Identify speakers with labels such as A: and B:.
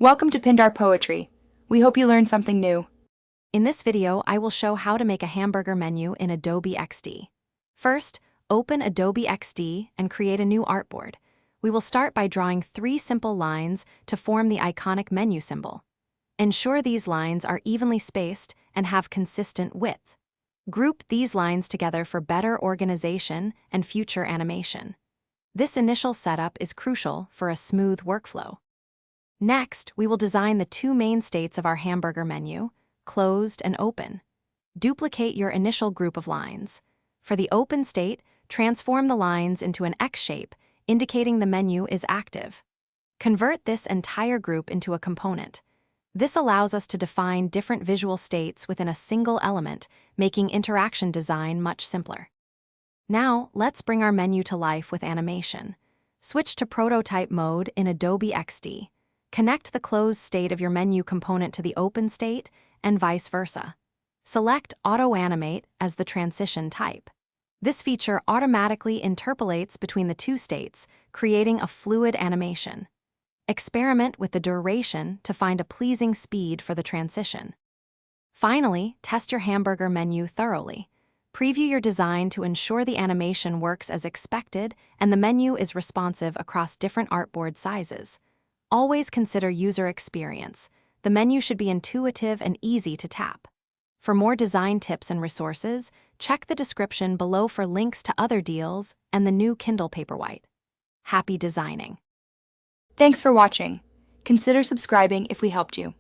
A: Welcome to Pindar Poetry. We hope you learned something new.
B: In this video, I will show how to make a hamburger menu in Adobe XD. First, open Adobe XD and create a new artboard. We will start by drawing 3 simple lines to form the iconic menu symbol. Ensure these lines are evenly spaced and have consistent width. Group these lines together for better organization and future animation. This initial setup is crucial for a smooth workflow. Next, we will design the 2 main states of our hamburger menu, closed and open. Duplicate your initial group of lines. For the open state, transform the lines into an X shape, indicating the menu is active. Convert this entire group into a component. This allows us to define different visual states within a single element, making interaction design much simpler. Now, let's bring our menu to life with animation. Switch to prototype mode in Adobe XD. Connect the closed state of your menu component to the open state, and vice versa. Select Auto Animate as the transition type. This feature automatically interpolates between the 2 states, creating a fluid animation. Experiment with the duration to find a pleasing speed for the transition. Finally, test your hamburger menu thoroughly. Preview your design to ensure the animation works as expected and the menu is responsive across different artboard sizes. Always consider user experience. The menu should be intuitive and easy to tap. For more design tips and resources, check the description below for links to other deals and the new Kindle Paperwhite. Happy designing!
A: Thanks for watching. Consider subscribing if we helped you.